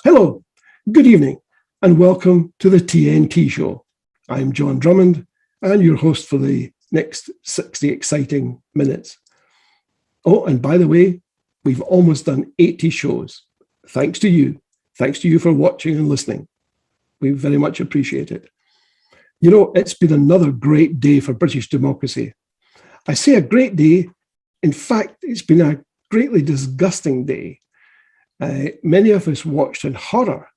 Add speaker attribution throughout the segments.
Speaker 1: Hello, good evening, and welcome to the TNT show. I'm John Drummond, and your host for the next 60 exciting minutes. Oh, and by the way, we've almost done 80 shows. Thanks to you. Thanks to you for watching and listening. We very much appreciate it. You know, it's been another great day for British democracy. I say a great day. In fact, it's been a greatly disgusting day. Many of us watched in horror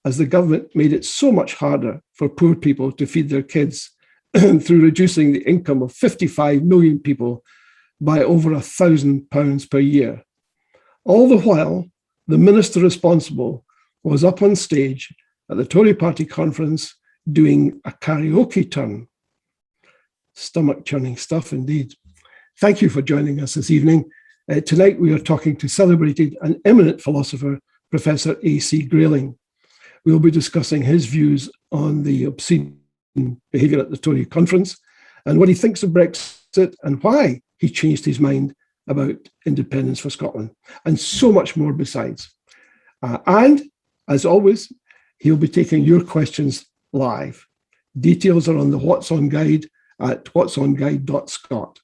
Speaker 1: as the government made it so much harder for poor people to feed their kids through reducing the income of 55 million people by over £1,000 per year. All the while, the minister responsible was up on stage at the Tory party conference doing a karaoke turn. Stomach-churning stuff indeed. Thank you for joining us this evening. Tonight we are talking to celebrated and eminent philosopher, Professor AC Grayling. We'll be discussing his views on the obscene behaviour at the Tory conference and what he thinks of Brexit and why he changed his mind about independence for Scotland, and so much more besides. And, as always, he'll be taking your questions live. Details are on the What's On guide at whatsonguide.scot.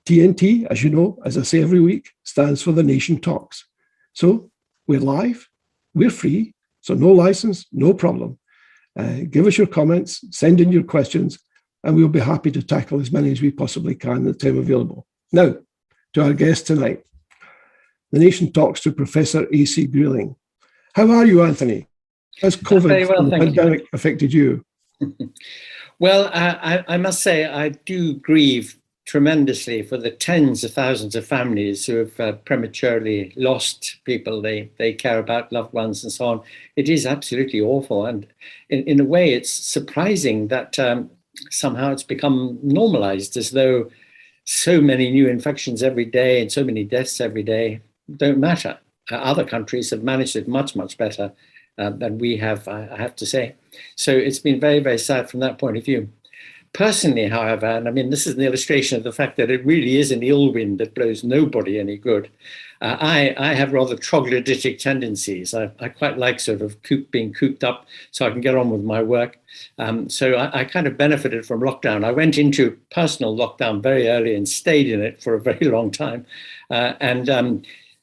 Speaker 1: TNT, as you know, as I say every week, stands for The Nation Talks. So we're live, we're free, so no license, no problem. Give us your comments, send in your questions, and we'll be happy to tackle as many as we possibly can in the time available. Now, to our guest tonight. The Nation talks to Professor AC Grayling. How are you, Anthony? Has COVID and the pandemic affected you?
Speaker 2: Well, I must say I do grieve tremendously for the tens of thousands of families who have prematurely lost people they care about, loved ones and so on. It is absolutely awful. And in a way, it's surprising that somehow it's become normalized, as though so many new infections every day and so many deaths every day don't matter. Other countries have managed it much, much better than we have, I have to say. So it's been very, very sad from that point of view. Personally, however, and I mean, this is an illustration of the fact that it really is an ill wind that blows nobody any good. I have rather troglodytic tendencies. I quite like sort of being cooped up so I can get on with my work. So I kind of benefited from lockdown. I went into personal lockdown very early and stayed in it for a very long time.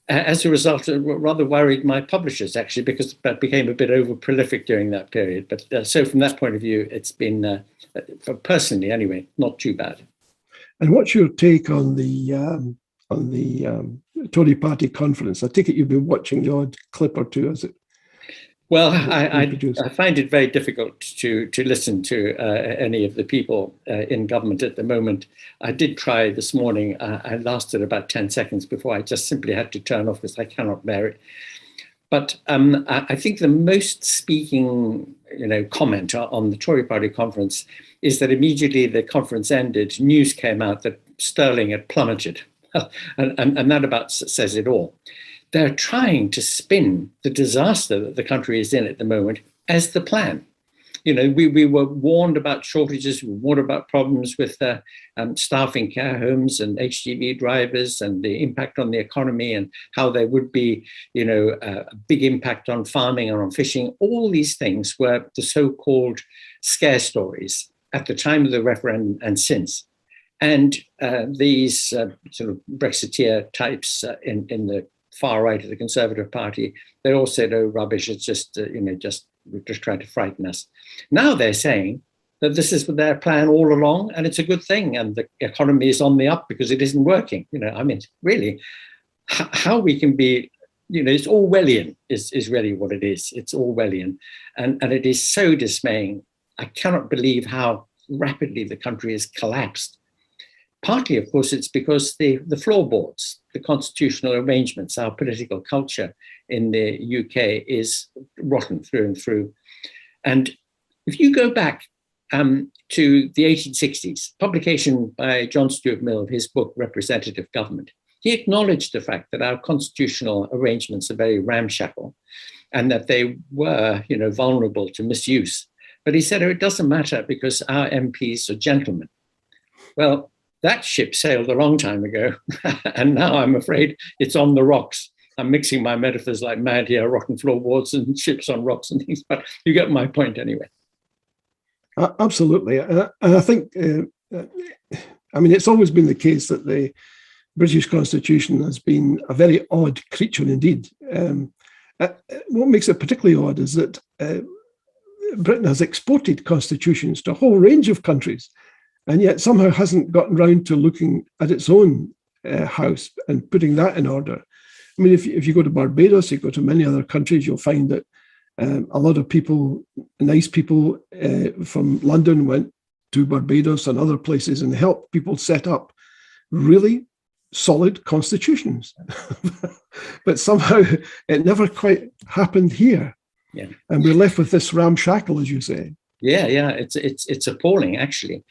Speaker 2: As a result, it rather worried my publishers, actually, because that became a bit over prolific during that period. But so from that point of view, it's been, personally anyway, not too bad.
Speaker 1: And what's your take on the Tory party conference? I take it you've been watching the odd clip or two, has it?
Speaker 2: Well, I find it very difficult to listen to any of the people in government at the moment. I did try this morning. I lasted about 10 seconds before I just simply had to turn off because I cannot bear it. But I think the most speaking, comment on the Tory party conference is that immediately the conference ended, news came out that sterling had plummeted, and that about says it all. They're trying to spin the disaster that the country is in at the moment as the plan. We were warned about shortages, we were warned about problems with staff in care homes and HGV drivers and the impact on the economy and how there would be, a big impact on farming and on fishing. All these things were the so-called scare stories at the time of the referendum and since. And these sort of Brexiteer types in the far right of the Conservative Party, they all said, "Oh, rubbish! It's just we're just trying to frighten us." Now they're saying that this is their plan all along, and it's a good thing, and the economy is on the up because it isn't working. I mean, really, how we can be, it's Orwellian is really what it is. It's Orwellian, and it is so dismaying. I cannot believe how rapidly the country has collapsed. Partly, of course, it's because the floorboards, the constitutional arrangements, our political culture in the UK is rotten through and through. And if you go back to the 1860s, publication by John Stuart Mill of his book, Representative Government, he acknowledged the fact that our constitutional arrangements are very ramshackle and that they were, vulnerable to misuse. But he said, it doesn't matter because our MPs are gentlemen. Well, that ship sailed a long time ago, and now I'm afraid it's on the rocks. I'm mixing my metaphors like mad here, rotten floorboards and ships on rocks and things, but you get my point anyway.
Speaker 1: Absolutely. And I think, it's always been the case that the British Constitution has been a very odd creature indeed. What makes it particularly odd is that Britain has exported constitutions to a whole range of countries, and yet somehow hasn't gotten round to looking at its own house and putting that in order. I mean, if you go to Barbados, you go to many other countries, you'll find that a lot of people, nice people from London went to Barbados and other places and helped people set up really solid constitutions. But somehow it never quite happened here.
Speaker 2: Yeah.
Speaker 1: And we're left with this ramshackle, as you say.
Speaker 2: Yeah, it's appalling, actually.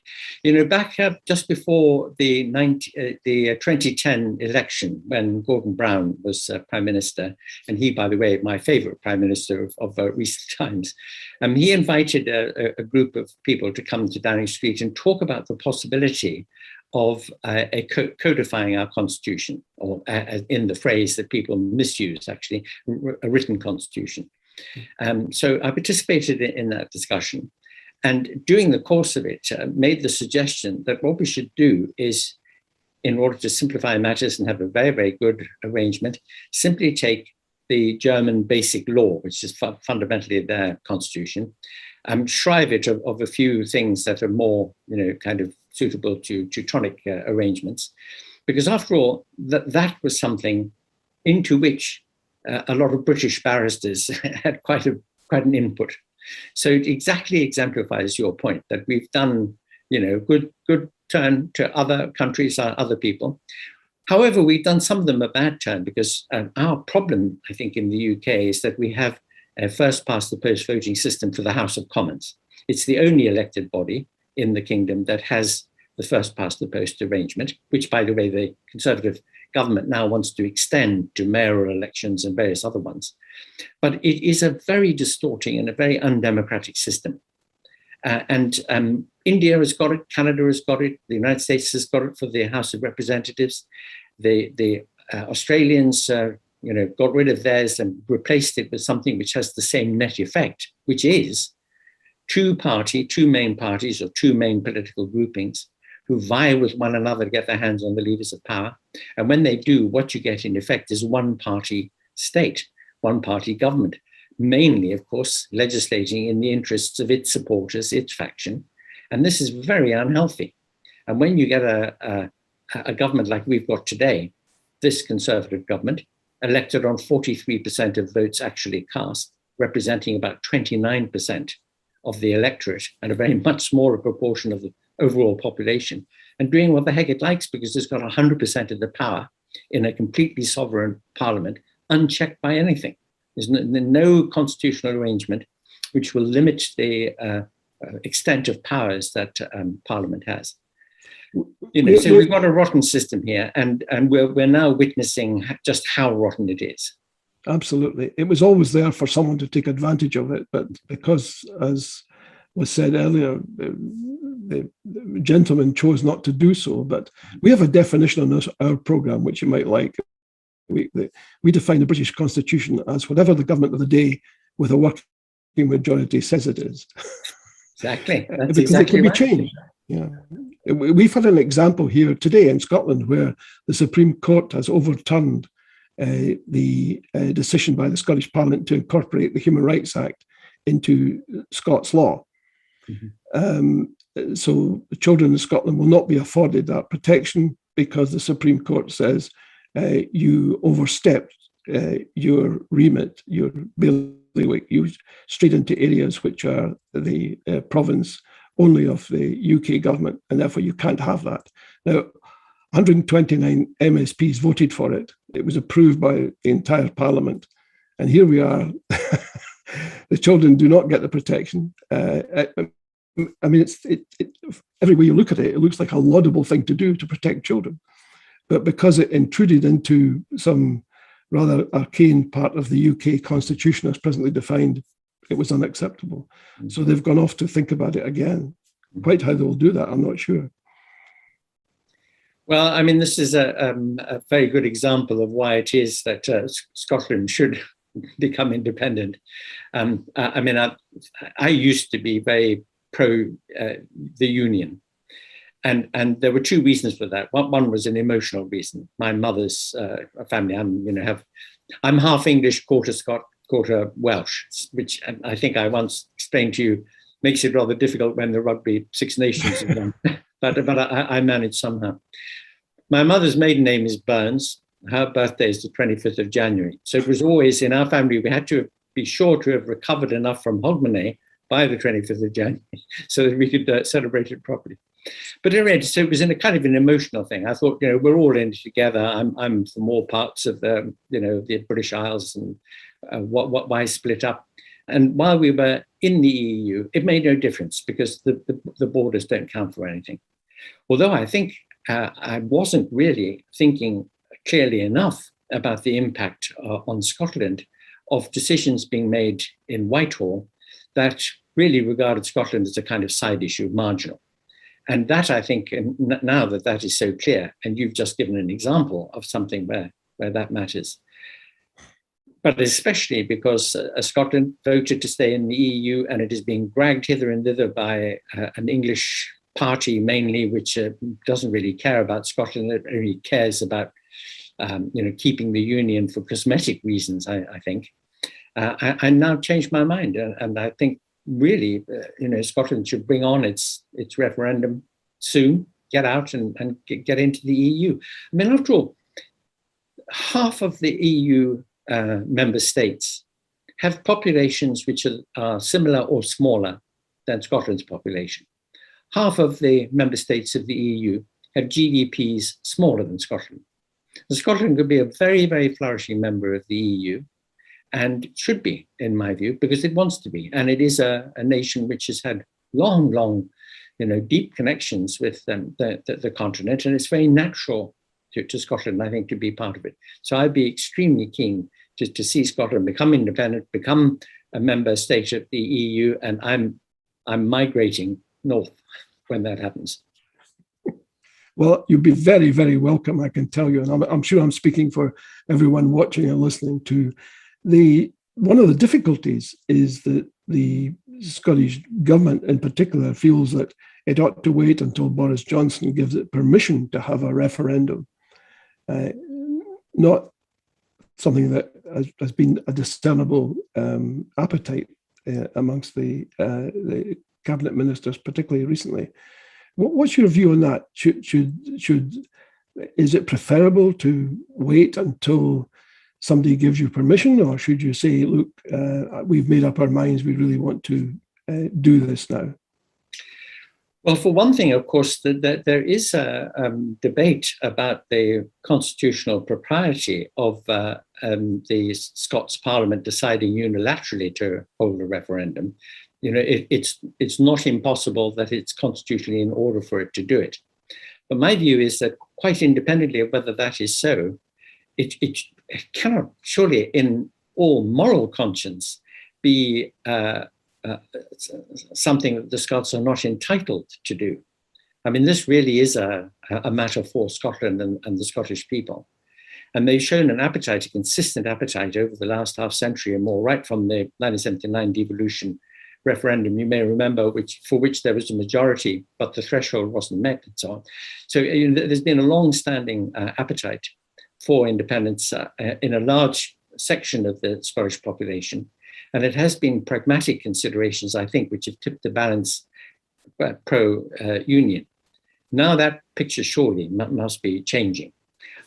Speaker 2: Back just before the 2010 election, when Gordon Brown was Prime Minister, and he, by the way, my favorite Prime Minister of recent times, he invited a group of people to come to Downing Street and talk about the possibility of codifying our constitution, or in the phrase that people misuse, actually, a written constitution. So I participated in that discussion, and during the course of it, made the suggestion that what we should do is, in order to simplify matters and have a very, very good arrangement, simply take the German basic law, which is fundamentally their constitution, shrive it of a few things that are more, kind of suitable to Teutonic arrangements, because after all, that was something into which a lot of British barristers had quite an input. So it exactly exemplifies your point that we've done, good turn to other countries, other people. However, we've done some of them a bad turn, because our problem, I think, in the UK is that we have a first past the post voting system for the House of Commons. It's the only elected body in the kingdom that has the first past the post arrangement, which, by the way, the Conservative government now wants to extend to mayoral elections and various other ones. But it is a very distorting and a very undemocratic system. And India has got it, Canada has got it, the United States has got it for the House of Representatives. The Australians, got rid of theirs and replaced it with something which has the same net effect, which is two main parties or two main political groupings who vie with one another to get their hands on the levers of power. And when they do, what you get in effect is one-party state, one-party government, mainly, of course, legislating in the interests of its supporters, its faction. And this is very unhealthy. And when you get a government like we've got today, this Conservative government, elected on 43% of votes actually cast, representing about 29% of the electorate and a very much smaller proportion of the overall population, and doing what the heck it likes because it's got 100% of the power in a completely sovereign parliament, unchecked by anything. There's no constitutional arrangement which will limit the extent of powers that Parliament has. So we've got a rotten system here, and we're now witnessing just how rotten it is.
Speaker 1: Absolutely. It was always there for someone to take advantage of it, but because, as was said earlier, the gentleman chose not to do so. But we have a definition on our programme, which you might like. We define the British Constitution as whatever the government of the day with a working majority says it is.
Speaker 2: Exactly. That's
Speaker 1: because
Speaker 2: exactly
Speaker 1: it can
Speaker 2: right.
Speaker 1: be changed. Yeah. We've had an example here today in Scotland where the Supreme Court has overturned the decision by the Scottish Parliament to incorporate the Human Rights Act into Scots law. Mm-hmm. So the children in Scotland will not be afforded that protection because the Supreme Court says you overstepped your remit, your bailiwick, you strayed into areas which are the province only of the UK government, and therefore you can't have that. Now, 129 MSPs voted for it. It was approved by the entire Parliament. And here we are. The children do not get the protection. I mean, every way you look at it, it looks like a laudable thing to do to protect children. But because it intruded into some rather arcane part of the UK constitution as presently defined, it was unacceptable. Mm-hmm. So they've gone off to think about it again. Quite how they will do that, I'm not sure.
Speaker 2: Well, I mean, this is a very good example of why it is that Scotland should become independent. I mean, I used to be very pro the Union. And there were two reasons for that. One was an emotional reason. My mother's family, I'm half English, quarter Scot, quarter Welsh, which I think I once explained to you makes it rather difficult when the Rugby Six Nations is on. but I managed somehow. My mother's maiden name is Burns. Her birthday is the 25th of January. So it was always in our family, we had to be sure to have recovered enough from Hogmanay by the 25th of January so that we could celebrate it properly. But anyway, so it was in a kind of an emotional thing. I thought, we're all in it together. I'm from all parts of the British Isles, and why split up? And while we were in the EU, it made no difference because the borders don't count for anything. Although I think I wasn't really thinking clearly enough about the impact on Scotland of decisions being made in Whitehall that really regarded Scotland as a kind of side issue, marginal. And that, I think, now that is so clear, and you've just given an example of something where that matters. But especially because Scotland voted to stay in the EU, and it is being dragged hither and thither by an English party mainly, which doesn't really care about Scotland. It only cares about keeping the union for cosmetic reasons, I think. I now changed my mind, and I think really, Scotland should bring on its referendum soon, get out and get into the EU. I mean, after all, half of the EU member states have populations which are similar or smaller than Scotland's population. Half of the member states of the EU have GDPs smaller than Scotland. And Scotland could be a very, very flourishing member of the EU, and should be, in my view, because it wants to be. And it is a nation which has had long, deep connections with the continent, and it's very natural to Scotland, I think, to be part of it. So I'd be extremely keen to see Scotland become independent, become a member state of the EU, and I'm migrating north when that happens.
Speaker 1: Well, you'll be very, very welcome, I can tell you. And I'm sure I'm speaking for everyone watching and listening to. One of the difficulties is that the Scottish government in particular feels that it ought to wait until Boris Johnson gives it permission to have a referendum. Not something that has been a discernible appetite amongst the cabinet ministers, particularly recently. What's your view on that? Is it preferable to wait until somebody gives you permission, or should you say, look, we've made up our minds, we really want to do this now?
Speaker 2: Well, for one thing, of course, there is a debate about the constitutional propriety of the Scots Parliament deciding unilaterally to hold a referendum. It's not impossible that it's constitutionally in order for it to do it. But my view is that quite independently of whether that is so, it cannot surely in all moral conscience be something that the Scots are not entitled to do. I mean, this really is a matter for Scotland and the Scottish people. And they've shown an appetite, a consistent appetite over the last half century and more, right from the 1979 devolution referendum, you may remember, for which there was a majority, but the threshold wasn't met and so on. So there's been a long-standing appetite for independence in a large section of the Scottish population. And it has been pragmatic considerations, I think, which have tipped the balance pro-union. Now that picture surely must be changing.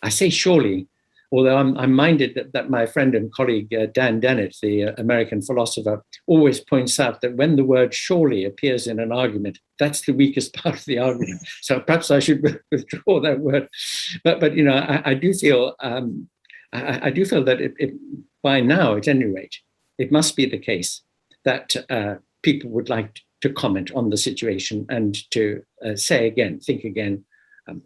Speaker 2: I say surely, although I'm minded that my friend and colleague Dan Dennett, the American philosopher, always points out that when the word surely appears in an argument, that's the weakest part of the argument. So perhaps I should withdraw that word. But I do feel that it by now, at any rate, it must be the case that people would like to comment on the situation and to say again, think again,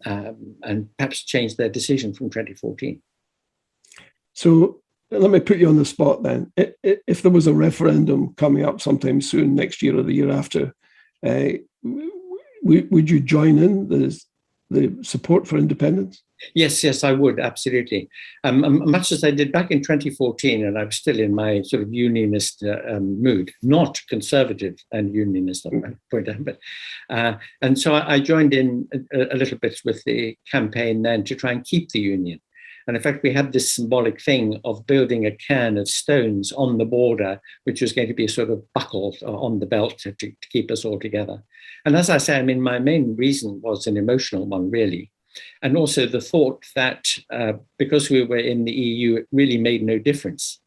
Speaker 2: and perhaps change their decision from 2014. So
Speaker 1: let me put you on the spot then. If there was a referendum coming up sometime soon, next year or the year after, would you join in the support for independence?
Speaker 2: Yes, I would, absolutely. Much as I did back in 2014, and I was still in my sort of unionist mood, not conservative and unionist, I might point out. But, and so I joined in a little bit with the campaign then to try and keep the union. And in fact, we had this symbolic thing of building a cairn of stones on the border, which was going to be a sort of buckle on the belt to keep us all together. And as I say, I mean, my main reason was an emotional one, really. And also the thought that because we were in the EU, it really made no difference.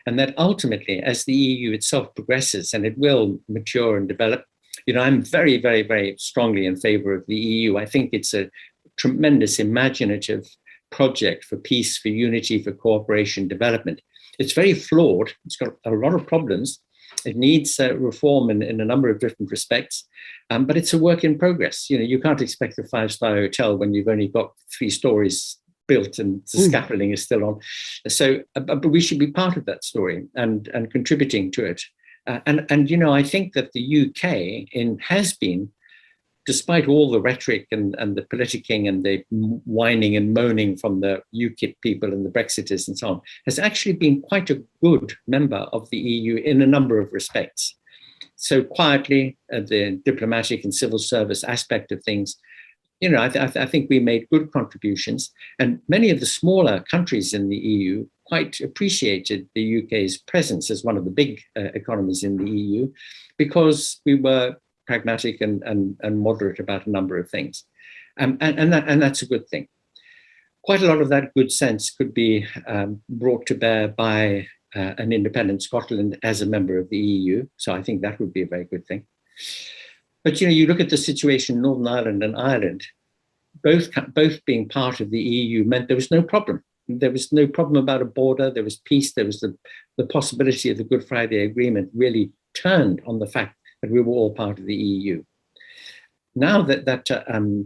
Speaker 2: And that ultimately, as the EU itself progresses, and it will mature and develop, I'm very, very, very strongly in favor of the EU. I think it's a tremendous imaginative project for peace, for unity, for cooperation, development. It's very flawed. It's got a lot of problems. It needs reform in a number of different respects, but it's a work in progress. You can't expect a 5-star hotel when you've only got 3 stories built and the scaffolding is still on. So, but we should be part of that story and contributing to it. And I think that the UK has been, despite all the rhetoric and the politicking and the whining and moaning from the UKIP people and the Brexiters and so on, has actually been quite a good member of the EU in a number of respects. So quietly, the diplomatic and civil service aspect of things, I think we made good contributions. And many of the smaller countries in the EU quite appreciated the UK's presence as one of the big economies in the EU, because we were pragmatic and moderate about a number of things. And that's a good thing. Quite a lot of that good sense could be brought to bear by an independent Scotland as a member of the EU. So I think that would be a very good thing. But you look at the situation in Northern Ireland and Ireland, both being part of the EU meant there was no problem. There was no problem about a border. There was peace. There was the possibility of the Good Friday Agreement really turned on the fact that we were all part of the EU. Now that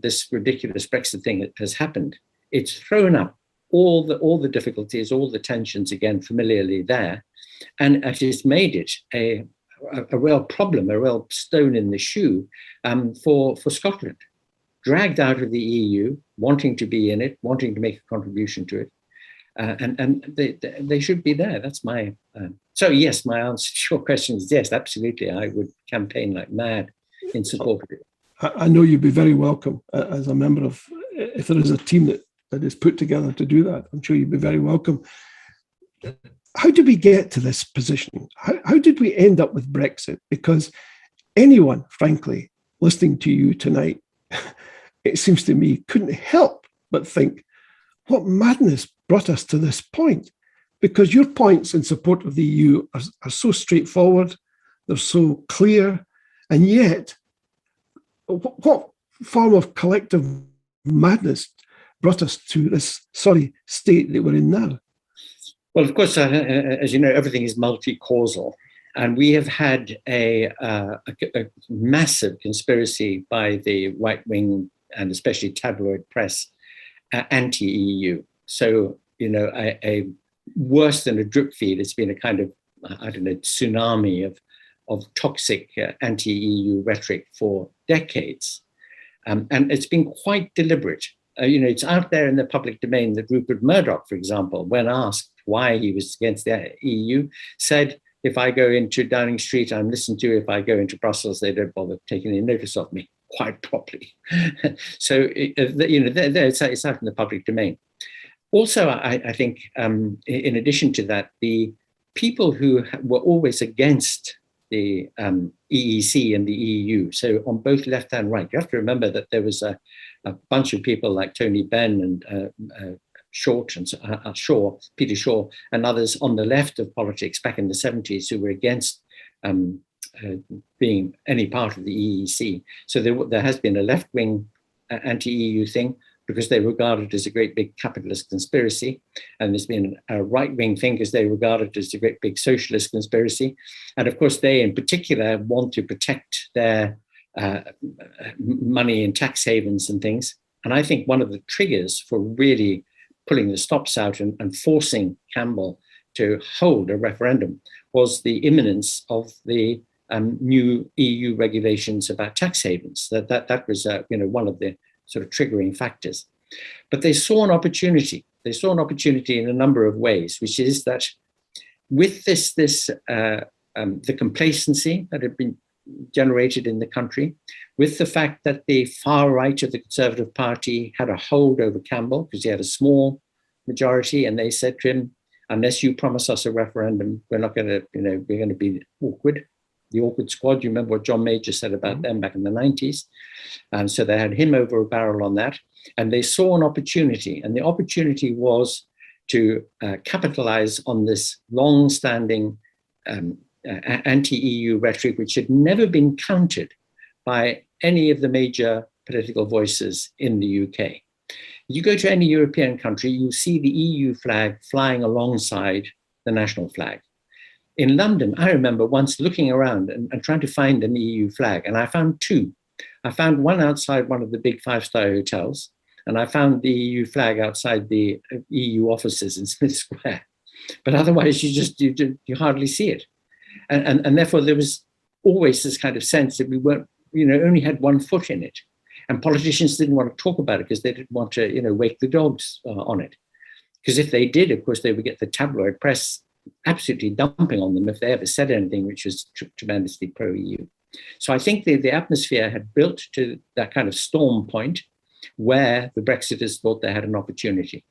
Speaker 2: this ridiculous Brexit thing has happened, it's thrown up all the difficulties, all the tensions again familiarly there, and it has made it a real problem, a real stone in the shoe for Scotland, dragged out of the EU, wanting to be in it, wanting to make a contribution to it, and they should be there. That's my so yes, my answer to your question is yes, absolutely. I would campaign like mad in support of it.
Speaker 1: I know you'd be very welcome as a member of, if there is a team that is put together to do that, I'm sure you'd be very welcome. How did we get to this position? How did we end up with Brexit? Because anyone, frankly, listening to you tonight, it seems to me, couldn't help but think, what madness brought us to this point? Because your points in support of the EU are so straightforward, they're so clear, and yet, what form of collective madness brought us to this state that we're in now?
Speaker 2: Well, of course, as you know, everything is multi-causal. And we have had a massive conspiracy by the right-wing and especially tabloid press, anti-EU. So, a worse than a drip feed, it's been a kind of, tsunami of toxic anti-EU rhetoric for decades. And it's been quite deliberate. It's out there in the public domain that Rupert Murdoch, for example, when asked why he was against the EU, said, if I go into Downing Street, I'm listened to. If I go into Brussels, they don't bother taking any notice of me, quite properly. So, it's out in the public domain. Also, I think, in addition to that, the people who were always against the EEC and the EU, so on both left and right, you have to remember that there was a bunch of people like Tony Benn and Peter Shaw, and others on the left of politics back in the 70s who were against being any part of the EEC. So there has been a left-wing anti-EU thing because they regard it as a great big capitalist conspiracy. And there's been a right-wing thing because they regard it as a great big socialist conspiracy. And of course, they in particular want to protect their money in tax havens and things. And I think one of the triggers for really pulling the stops out and forcing Campbell to hold a referendum was the imminence of the new EU regulations about tax havens. That was one of the sort of triggering factors. But they saw an opportunity. They saw an opportunity in a number of ways, which is that with the complacency that had been generated in the country, with the fact that the far right of the Conservative Party had a hold over Campbell because he had a small majority, and they said to him, unless you promise us a referendum, we're not going to, we're going to be awkward. The awkward squad, you remember what John Major said about them back in the 90s. And so they had him over a barrel on that. And they saw an opportunity. And the opportunity was to capitalize on this long-standing anti-EU rhetoric, which had never been countered by any of the major political voices in the UK. You go to any European country, you see the EU flag flying alongside the national flag. In London, I remember once looking around and trying to find an EU flag, and I found two. I found one outside one of the big five-star hotels, and I found the EU flag outside the EU offices in Smith Square. But otherwise, you hardly see it. And therefore, there was always this kind of sense that we weren't, only had one foot in it. And politicians didn't want to talk about it because they didn't want to, wake the dogs on it. Because if they did, of course, they would get the tabloid press absolutely dumping on them if they ever said anything which was tremendously pro-EU. So I think the atmosphere had built to that kind of storm point where the Brexiters thought they had an opportunity.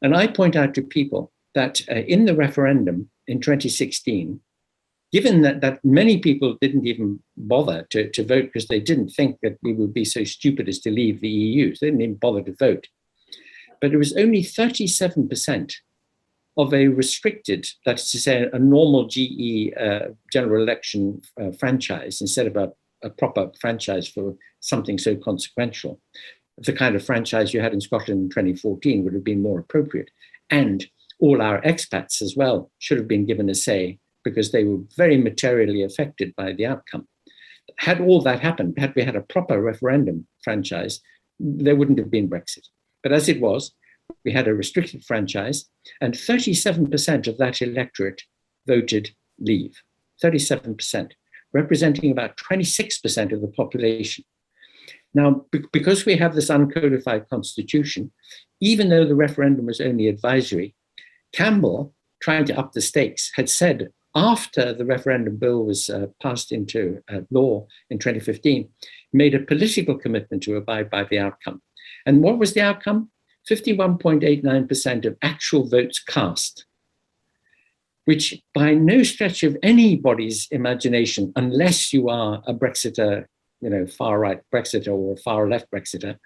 Speaker 2: And I point out to people that in the referendum in 2016, given that many people didn't even bother to vote because they didn't think that we would be so stupid as to leave the EU, so they didn't even bother to vote. But it was only 37% of a restricted, that is to say, a normal GE general election franchise, instead of a proper franchise for something so consequential. The kind of franchise you had in Scotland in 2014 would have been more appropriate. And all our expats as well should have been given a say because they were very materially affected by the outcome. Had all that happened, had we had a proper referendum franchise, there wouldn't have been Brexit. But as it was, we had a restricted franchise, and 37% of that electorate voted leave. 37%, representing about 26% of the population. Now, because we have this uncodified constitution, even though the referendum was only advisory, Campbell, trying to up the stakes, had said after the referendum bill was passed into law in 2015, made a political commitment to abide by the outcome. And what was the outcome? 51.89% of actual votes cast, which by no stretch of anybody's imagination, unless you are a Brexiter, far right Brexiter or a far left Brexiter,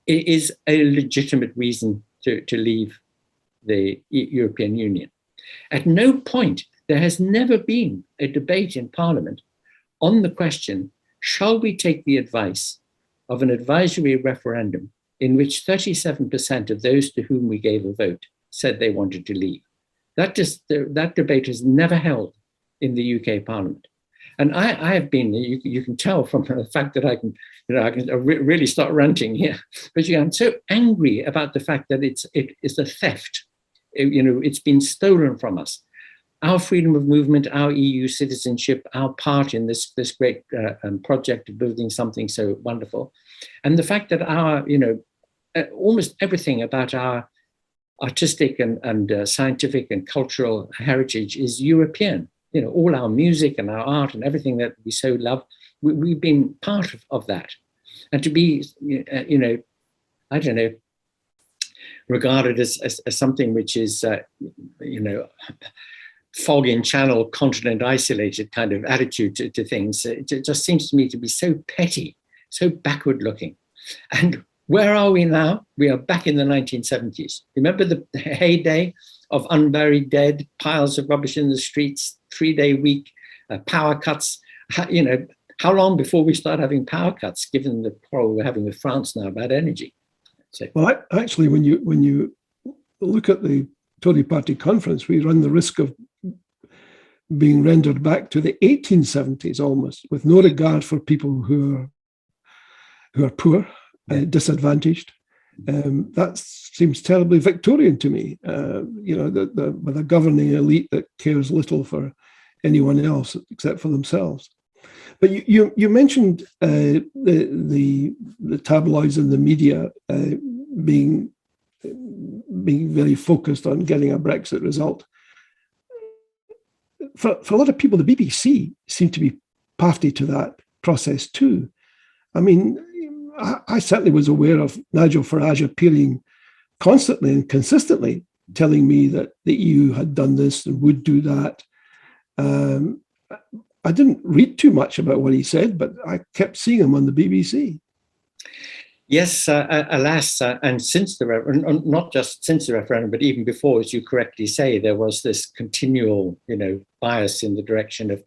Speaker 2: it is a legitimate reason to leave the European Union. At no point, there has never been a debate in Parliament on the question, shall we take the advice of an advisory referendum in which 37% of those to whom we gave a vote said they wanted to leave? That debate has never held in the UK Parliament. And I have been, you can tell from the fact that I can really start ranting here, but I'm so angry about the fact that it is a theft. It's been stolen from us. Our freedom of movement, our EU citizenship, our part in this great project of building something so wonderful. And the fact that our, almost everything about our artistic and scientific and cultural heritage is European. All our music and our art and everything that we so love, we've been part of that. And to be, I don't know, regarded as something which is, fog in channel, continent isolated kind of attitude to things, it just seems to me to be so petty, so backward looking. And where are we now? We are back in the 1970s. Remember the heyday of unburied dead, piles of rubbish in the streets, 3-day week, power cuts. How long before we start having power cuts, given the quarrel we're having with France now about energy? So,
Speaker 1: well, actually, when you look at the Tory party conference, we run the risk of being rendered back to the 1870s almost, with no regard for people who are poor, disadvantaged. That seems terribly Victorian to me, with a governing elite that cares little for anyone else except for themselves. But you mentioned the tabloids and the media being very focused on getting a Brexit result. For a lot of people, the BBC seem to be party to that process too. I mean, I certainly was aware of Nigel Farage appearing constantly and consistently, telling me that the EU had done this and would do that. I didn't read too much about what he said, but I kept seeing him on the BBC.
Speaker 2: Yes, alas, and since the not just since the referendum, but even before, as you correctly say, there was this continual, bias in the direction of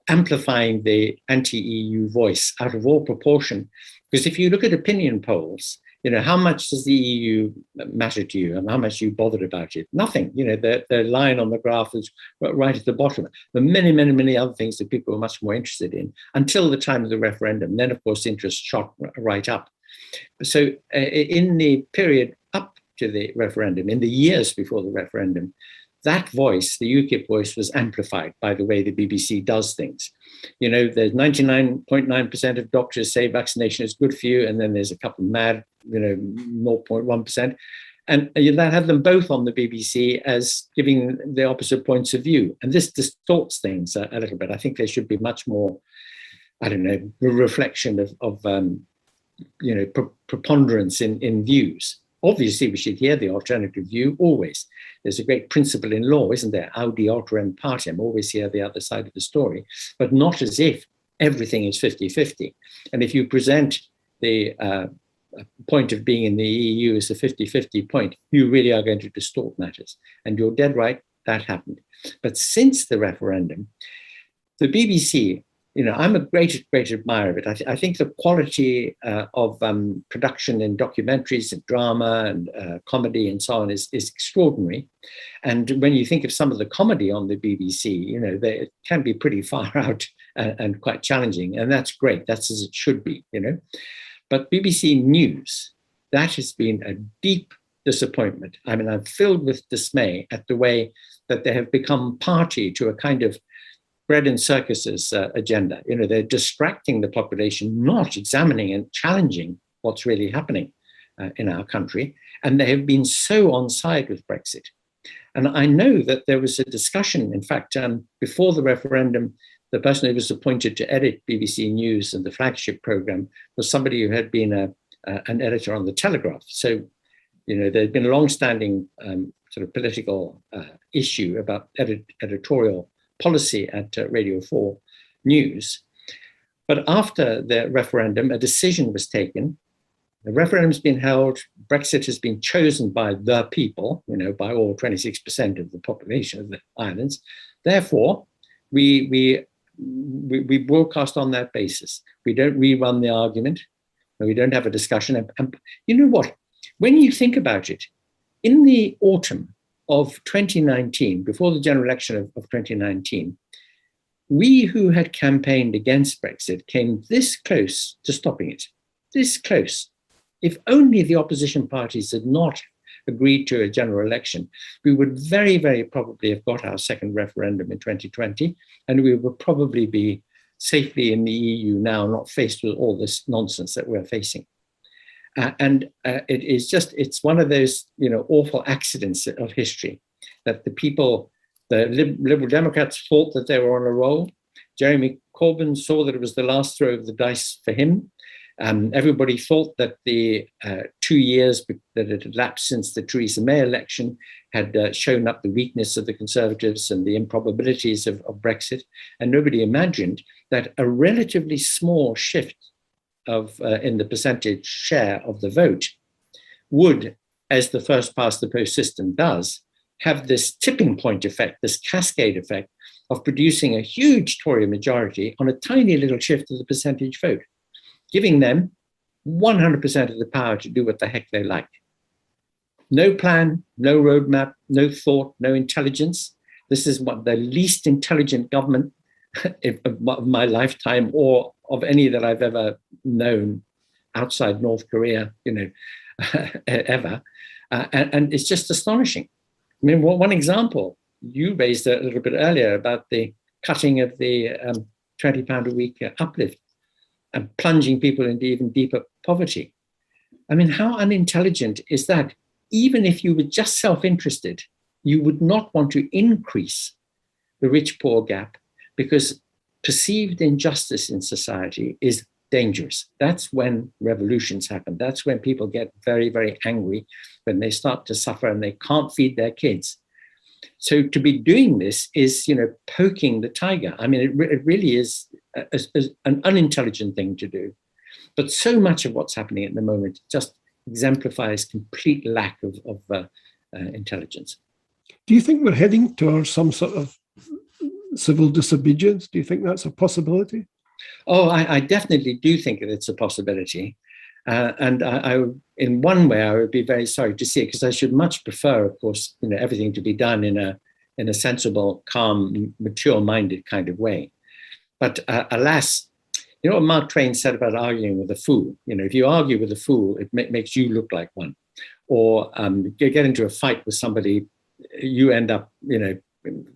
Speaker 2: amplifying the anti-EU voice out of all proportion. Because if you look at opinion polls, how much does the EU matter to you and how much you bothered about it? Nothing. The line on the graph is right at the bottom. There are many, many, many other things that people were much more interested in until the time of the referendum. Then, of course, interest shot right up. So in the period up to the referendum, in the years before the referendum, that voice, the UKIP voice, was amplified by the way the BBC does things. There's 99.9% of doctors say vaccination is good for you, and then there's a couple mad, 0.1%. And that had them both on the BBC as giving the opposite points of view. And this distorts things a little bit. I think there should be much more, reflection of preponderance in views. Obviously, we should hear the alternative view always. There's a great principle in law, isn't there? Audi alteram partem, always hear the other side of the story, but not as if everything is 50-50. And if you present the point of being in the EU as a 50-50 point, you really are going to distort matters. And you're dead right, that happened. But since the referendum, the BBC, I'm a great admirer of it. I think the quality of production in documentaries and drama and comedy and so on is extraordinary. And when you think of some of the comedy on the BBC, they can be pretty far out and quite challenging. And that's great. That's as it should be, But BBC News, that has been a deep disappointment. I mean, I'm filled with dismay at the way that they have become party to a kind of bread and circuses agenda. They're distracting the population, not examining and challenging what's really happening in our country. And they have been so on side with Brexit. And I know that there was a discussion, in fact, before the referendum, the person who was appointed to edit BBC News and the flagship program was somebody who had been an editor on the Telegraph. So, there'd been a long-standing sort of political issue about editorial policy at Radio 4 News. But after the referendum, a decision was taken. The referendum's been held. Brexit has been chosen by the people, by all 26% of the population of the islands. Therefore, we broadcast on that basis. We don't rerun the argument. We don't have a discussion. And you know what? When you think about it, in the autumn of 2019, before the general election of 2019, we who had campaigned against Brexit came this close to stopping it, this close. If only the opposition parties had not agreed to a general election, we would very, very probably have got our second referendum in 2020, and we would probably be safely in the EU now, not faced with all this nonsense that we're facing. It's one of those, awful accidents of history that the people, the Liberal Democrats thought that they were on a roll. Jeremy Corbyn saw that it was the last throw of the dice for him. Everybody thought that the 2 years that had elapsed since the Theresa May election had shown up the weakness of the Conservatives and the improbabilities of Brexit. And nobody imagined that a relatively small shift in the percentage share of the vote would, as the first past the post system does, have this tipping point effect, this cascade effect of producing a huge Tory majority on a tiny little shift of the percentage vote, giving them 100% of the power to do what the heck they like. No plan, no roadmap, no thought, no intelligence. This is what the least intelligent government of my lifetime or of any that I've ever known outside North Korea, ever. And it's just astonishing. I mean, one example, you raised a little bit earlier about the cutting of the £20 a week uplift and plunging people into even deeper poverty. I mean, how unintelligent is that? Even if you were just self-interested, you would not want to increase the rich-poor gap, because perceived injustice in society is dangerous. That's when revolutions happen. That's when people get very, very angry, when they start to suffer and they can't feed their kids. So to be doing this is, poking the tiger. I mean, it really is an unintelligent thing to do. But so much of what's happening at the moment just exemplifies complete lack of intelligence.
Speaker 1: Do you think we're heading towards some sort of civil disobedience? Do you think that's a possibility?
Speaker 2: Oh, I definitely do think that it's a possibility. And I, in one way, I would be very sorry to see it, because I should much prefer, of course, everything to be done in a sensible, calm, mature-minded kind of way. But alas, what Mark Twain said about arguing with a fool? If you argue with a fool, it makes you look like one. Or you get into a fight with somebody, you end up,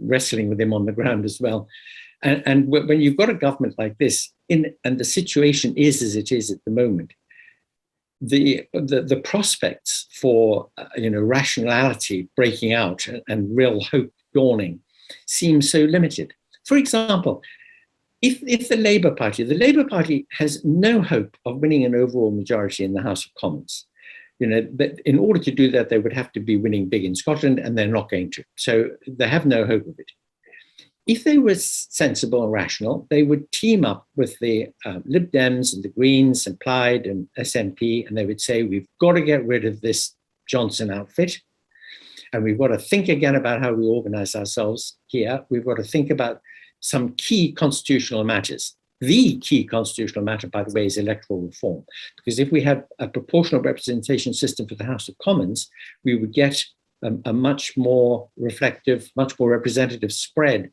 Speaker 2: wrestling with him on the ground as well. And when you've got a government like this, and the situation is as it is at the moment, the prospects for rationality breaking out and real hope dawning seem so limited. For example, if the Labour Party has no hope of winning an overall majority in the House of Commons. In order to do that, they would have to be winning big in Scotland, and they're not going to. So they have no hope of it. If they were sensible and rational, they would team up with the Lib Dems and the Greens and Plaid and SNP, and they would say, we've got to get rid of this Johnson outfit, and we've got to think again about how we organize ourselves here. We've got to think about some key constitutional matters. The key constitutional matter, by the way, is electoral reform, because if we had a proportional representation system for the House of Commons, we would get a much more reflective, much more representative spread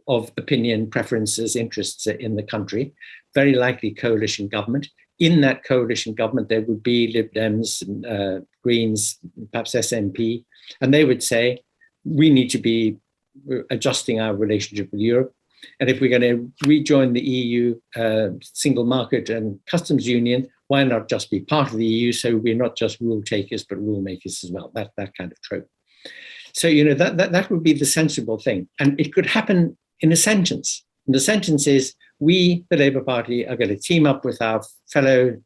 Speaker 2: of opinion, preferences, interests in the country, very likely coalition government. In that coalition government, there would be Lib Dems, Greens, perhaps SNP, and they would say, we need to be adjusting our relationship with Europe. And if we're going to rejoin the EU single market and customs union, why not just be part of the EU, so we're not just rule takers, but rule makers as well, that kind of trope. So, that would be the sensible thing. And it could happen in a sentence. And the sentence is, we, the Labour Party, are going to team up with our fellow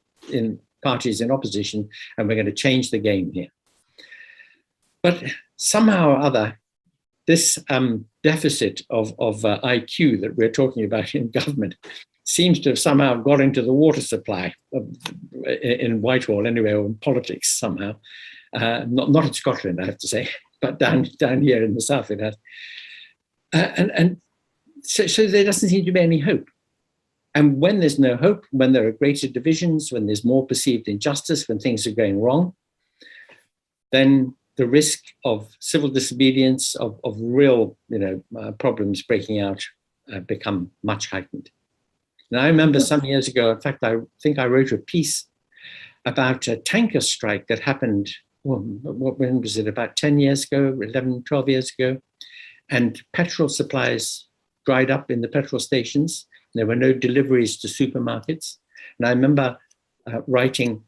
Speaker 2: parties in opposition, and we're going to change the game here. But somehow or other, this deficit of IQ that we're talking about in government seems to have somehow got into the water supply in Whitehall anyway, or in politics somehow. Not in Scotland, I have to say, but down here in the south it has. So there doesn't seem to be any hope. And when there's no hope, when there are greater divisions, when there's more perceived injustice, when things are going wrong, then the risk of civil disobedience, of real problems breaking out become much heightened. Now, I remember some years ago, in fact, I think I wrote a piece about a tanker strike that happened, when was it, about 10 years ago, 11, 12 years ago, and petrol supplies dried up in the petrol stations. There were no deliveries to supermarkets. And I remember writing,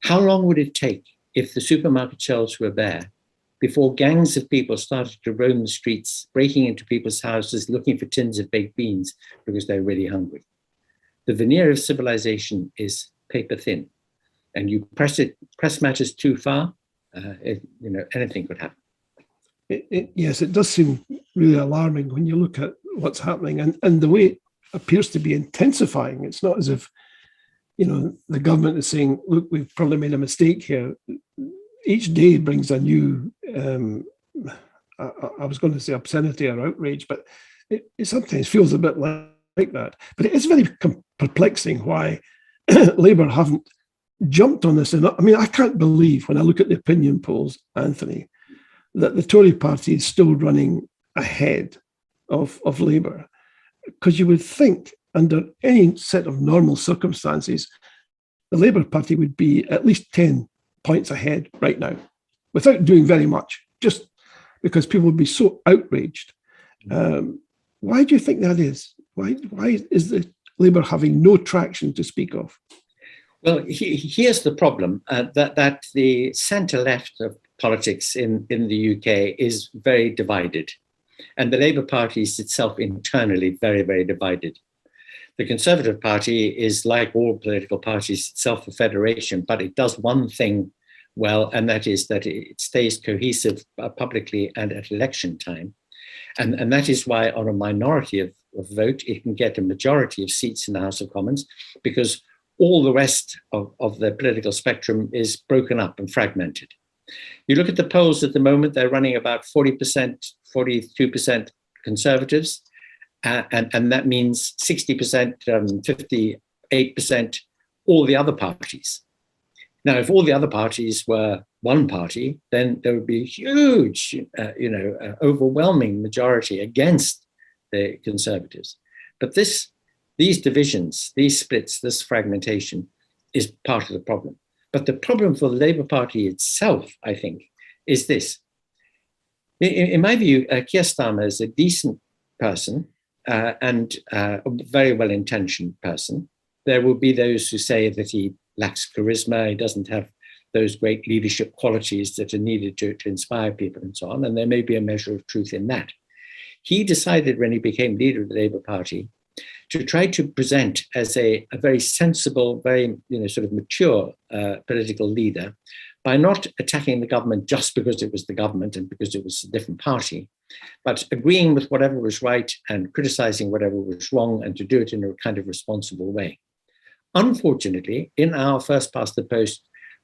Speaker 2: how long would it take if the supermarket shelves were bare before gangs of people started to roam the streets, breaking into people's houses, looking for tins of baked beans because they're really hungry? The veneer of civilization is paper thin, and you press matters too far, anything could happen.
Speaker 1: Yes, it does seem really alarming when you look at what's happening and the way it appears to be intensifying. It's not as if, the government is saying, look, we've probably made a mistake here. Each day brings a new, I was going to say obscenity or outrage, but it sometimes feels a bit like that. But it is very perplexing why Labour haven't jumped on this. I can't believe, when I look at the opinion polls, Anthony, that the Tory party is still running ahead of Labour, because you would think under any set of normal circumstances, the Labour Party would be at least 10 points ahead right now, without doing very much, just because people would be so outraged. Why do you think that is? Why is the Labour having no traction to speak of?
Speaker 2: Well, here's the problem, that the centre-left of politics in the UK is very divided. And the Labour Party is itself internally very, very divided. The Conservative Party is, like all political parties, itself a federation, but it does one thing well, and that is that it stays cohesive publicly and at election time. And that is why on a minority of vote, it can get a majority of seats in the House of Commons, because all the rest of the political spectrum is broken up and fragmented. You look at the polls at the moment, they're running about 40%, 42% Conservatives, and that means 60%, 58%, all the other parties. Now, if all the other parties were one party, then there would be a huge, overwhelming majority against the Conservatives. But these divisions, these splits, this fragmentation is part of the problem. But the problem for the Labour Party itself, I think, is this. In my view, Keir Starmer is a decent person and a very well-intentioned person. There will be those who say that he lacks charisma, he doesn't have those great leadership qualities that are needed to inspire people and so on, and there may be a measure of truth in that. He decided when he became leader of the Labour Party to try to present as a very sensible, very sort of mature political leader by not attacking the government just because it was the government and because it was a different party, but agreeing with whatever was right and criticizing whatever was wrong, and to do it in a kind of responsible way. Unfortunately, in our first past the post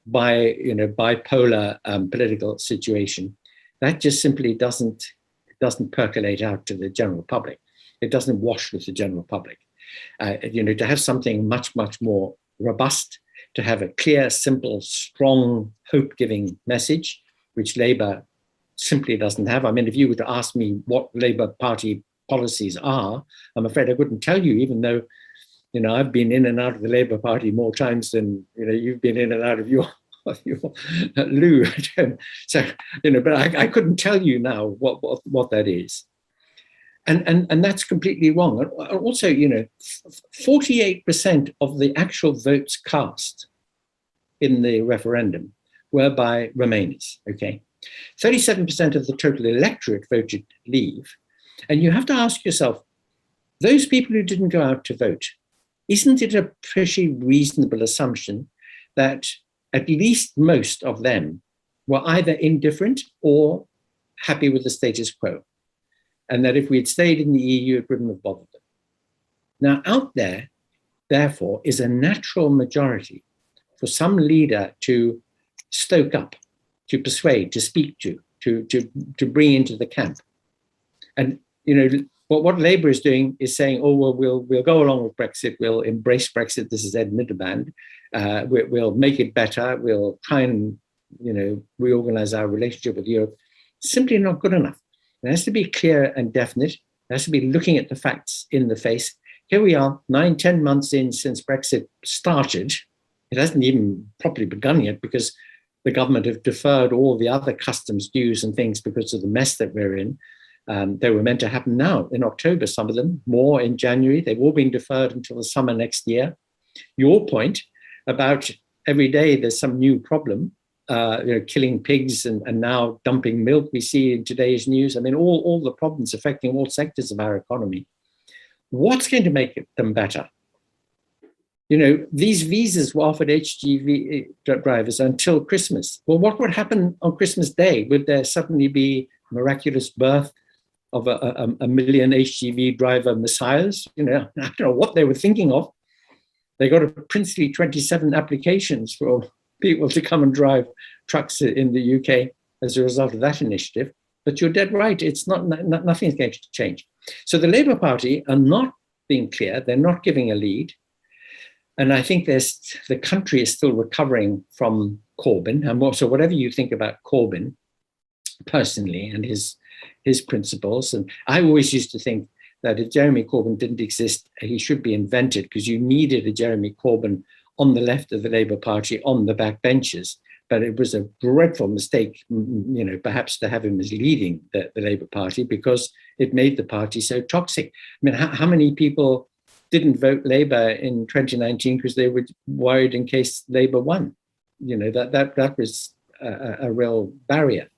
Speaker 2: bipolar political situation, that just simply doesn't percolate out to the general public. It doesn't wash with the general public. To have something much, much more robust, to have a clear, simple, strong, hope-giving message, which Labour simply doesn't have. I mean, if you were to ask me what Labour Party policies are, I'm afraid I couldn't tell you, even though I've been in and out of the Labour Party more times than you've been in and out of your loo at home. So but I couldn't tell you now what that is, and that's completely wrong. Also, 48% of the actual votes cast in the referendum were by Remainers. Okay, 37% of the total electorate voted Leave, and you have to ask yourself, those people who didn't go out to vote, isn't it a pretty reasonable assumption that at least most of them were either indifferent or happy with the status quo? And that if we had stayed in the EU, it wouldn't have bothered them. Now, out there, therefore, is a natural majority for some leader to stoke up, to persuade, to speak to bring into the camp. And, what Labour is doing is saying, oh, well, we'll go along with Brexit, we'll embrace Brexit, this is Ed Miliband, we'll make it better, we'll try and, reorganize our relationship with Europe. Simply not good enough. It has to be clear and definite. It has to be looking at the facts in the face. Here we are, 9-10 months in since Brexit started. It hasn't even properly begun yet because the government have deferred all the other customs dues and things because of the mess that we're in. They were meant to happen now in October, some of them, more in January. They've all been deferred until the summer next year. Your point about every day there's some new problem, killing pigs and now dumping milk we see in today's news. I mean, all the problems affecting all sectors of our economy. What's going to make them better? These visas were offered HGV drivers until Christmas. Well, what would happen on Christmas Day? Would there suddenly be miraculous birth of a million HGV driver messiahs? I don't know what they were thinking of. They got a princely 27 applications for people to come and drive trucks in the UK as a result of that initiative. But you're dead right. It's nothing's going to change. So the Labour Party are not being clear. They're not giving a lead. And I think the country is still recovering from Corbyn. And so whatever you think about Corbyn personally and his principles, and I always used to think that if Jeremy Corbyn didn't exist, he should be invented, because you needed a Jeremy Corbyn on the left of the Labour Party on the backbenches. but it was a dreadful mistake, perhaps to have him as leading the Labour Party, because it made the party so toxic. I mean, how many people didn't vote Labour in 2019 because they were worried in case Labour won? That was a real barrier.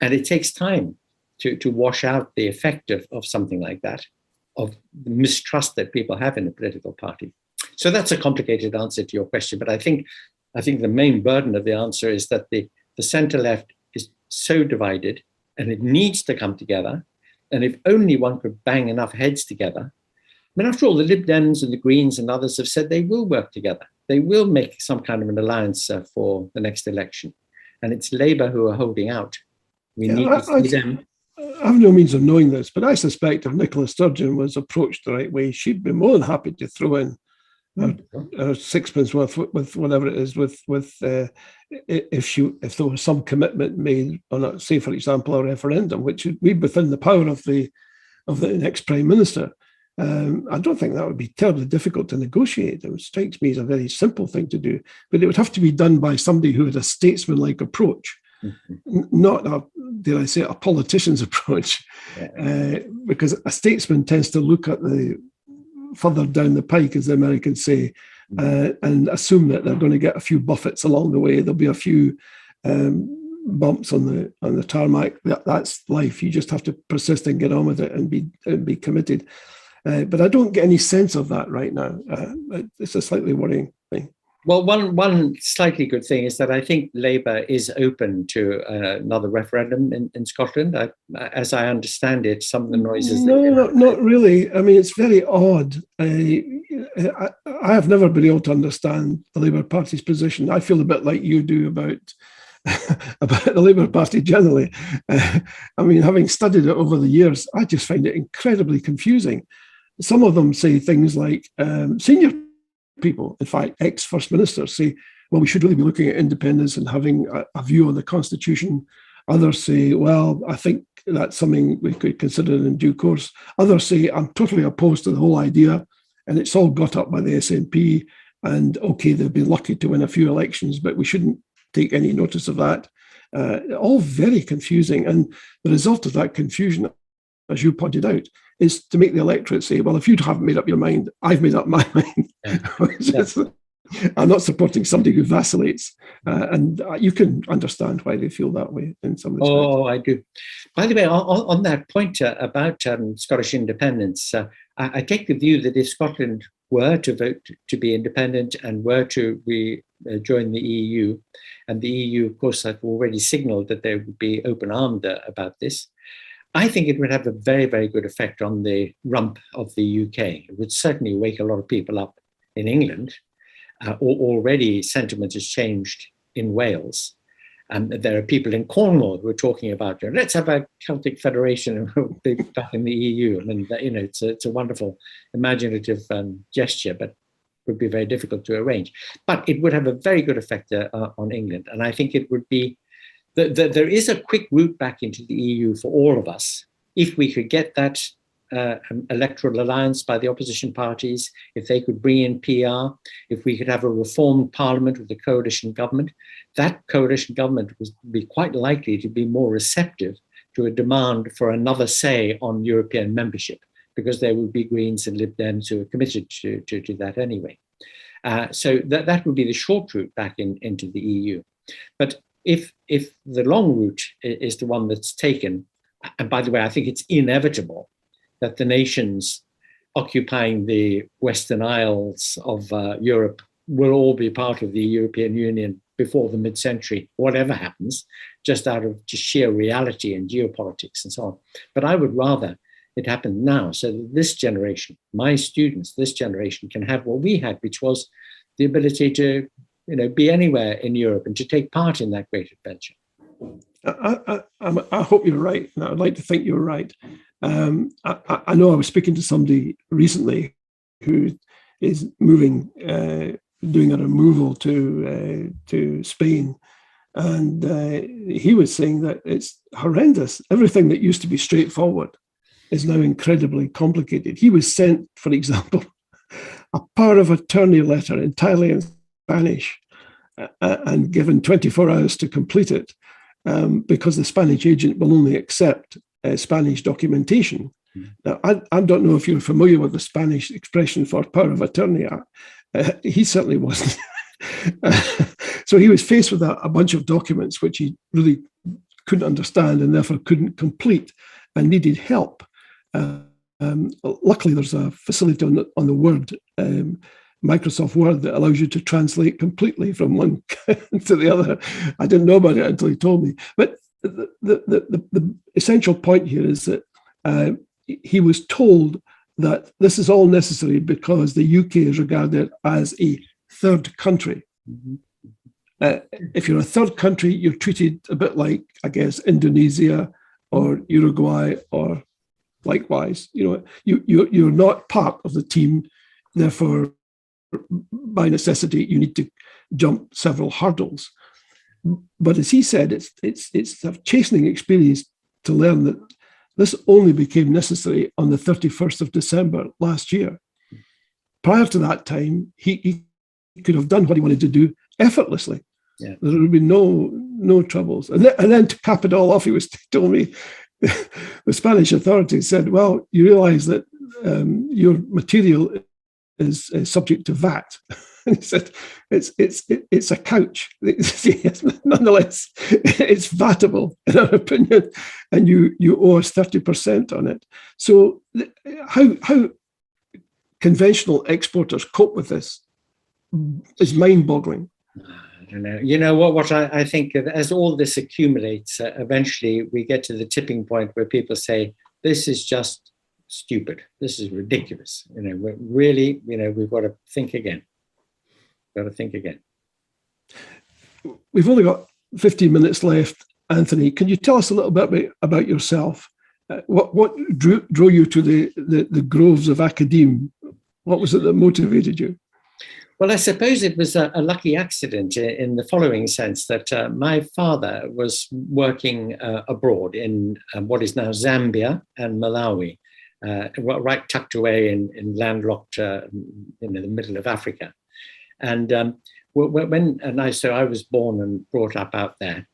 Speaker 2: And it takes time to wash out the effect of something like that, of the mistrust that people have in a political party. So that's a complicated answer to your question, but I think the main burden of the answer is that the centre-left is so divided, and it needs to come together. And if only one could bang enough heads together. I mean, after all, the Lib Dems and the Greens and others have said they will work together. They will make some kind of an alliance for the next election. And it's Labour who are holding out. We need to see them.
Speaker 1: I have no means of knowing this, but I suspect if Nicola Sturgeon was approached the right way, she'd be more than happy to throw in sixpence worth with whatever it is, if there was some commitment made on, say, for example, a referendum, which would be within the power of the next prime minister. I don't think that would be terribly difficult to negotiate. It strikes me as a very simple thing to do, but it would have to be done by somebody who had a statesman-like approach, not dare I say, a politician's approach, because a statesman tends to look at the further down the pike, as the Americans say, and assume that they're going to get a few buffets along the way. There'll be a few bumps on the tarmac. That's life. You just have to persist and get on with it and be committed. But I don't get any sense of that right now. It's a slightly worrying thing.
Speaker 2: Well, one slightly good thing is that I think Labour is open to another referendum in Scotland. As I understand it, some of the noises...
Speaker 1: No, not really. I mean, it's very odd. I have never been able to understand the Labour Party's position. I feel a bit like you do about the Labour Party generally. I mean, having studied it over the years, I just find it incredibly confusing. Some of them say things like senior people, in fact, ex-First Ministers, say, well, we should really be looking at independence and having a view on the Constitution. Others say, well, I think that's something we could consider in due course. Others say, I'm totally opposed to the whole idea, and it's all got up by the SNP, and okay, they've been lucky to win a few elections, but we shouldn't take any notice of that. All very confusing, and the result of that confusion, as you pointed out, is to make the electorate say, well, if you haven't made up your mind, I've made up my mind. I'm not supporting somebody who vacillates. And you can understand why they feel that way in some respects.
Speaker 2: Oh, I do. By the way, on that point about Scottish independence, I take the view that if Scotland were to vote to be independent and were to join the EU, and the EU, of course, have already signalled that they would be open-armed about this, I think it would have a very, very good effect on the rump of the UK. It would certainly wake a lot of people up in England. Already sentiment has changed in Wales. And there are people in Cornwall who are talking about, let's have a Celtic federation and we'll be back in the EU. I mean, it's a wonderful imaginative gesture, but would be very difficult to arrange. But it would have a very good effect on England. And I think it would be, there is a quick route back into the EU for all of us if we could get that electoral alliance by the opposition parties, if they could bring in PR, if we could have a reformed parliament with a coalition government. That coalition government would be quite likely to be more receptive to a demand for another say on European membership, because there would be Greens and Lib Dems who are committed to that anyway. So that would be the short route back into the EU. But if the long route is the one that's taken, and by the way, I think it's inevitable that the nations occupying the Western Isles of Europe will all be part of the European Union before the mid-century, whatever happens, just out of just sheer reality and geopolitics and so on. But I would rather it happen now, so that this generation, my students, this generation can have what we had, which was the ability to be anywhere in Europe and to take part in that great adventure.
Speaker 1: I hope you're right. I'd like to think you're right. I know I was speaking to somebody recently who is moving, doing a removal to Spain, and he was saying that it's horrendous. Everything that used to be straightforward is now incredibly complicated. He was sent, for example, a power of attorney letter entirely in Spanish, and given 24 hours to complete it, because the Spanish agent will only accept Spanish documentation. Now, I don't know if you're familiar with the Spanish expression for power of attorney. He certainly wasn't. So he was faced with a bunch of documents which he really couldn't understand and therefore couldn't complete and needed help. Luckily, there's a facility on the Word, Microsoft Word, that allows you to translate completely from one to the other. I didn't know about it until he told me. But the essential point here is that he was told that this is all necessary because the UK is regarded as a third country. If you're a third country, you're treated a bit like, I guess, Indonesia or Uruguay or likewise. You're not part of the team. Therefore, by necessity, you need to jump several hurdles. But as he said, it's a chastening experience to learn that this only became necessary on the 31st of December last year. Prior to that time, he could have done what he wanted to do effortlessly. Yeah. There would be no troubles. And then to cap it all off, he told me the Spanish authorities said, well, you realize that your material is subject to VAT. And he said, it's a couch. Nonetheless, it's VATable in our opinion, and you owe us 30% on it. So how conventional exporters cope with this is mind-boggling.
Speaker 2: I don't know. You know what I think, as all this accumulates, eventually we get to the tipping point where people say, this is just stupid. This is ridiculous. We're really, we've got to think again.
Speaker 1: We've only got 15 minutes left. Anthony, can you tell us a little bit about yourself? What drew you to the groves of academe? What was it that motivated you?
Speaker 2: Well, I suppose it was a lucky accident in the following sense, that my father was working abroad in what is now Zambia and Malawi, right tucked away in landlocked, the middle of Africa. And so I was born and brought up out there.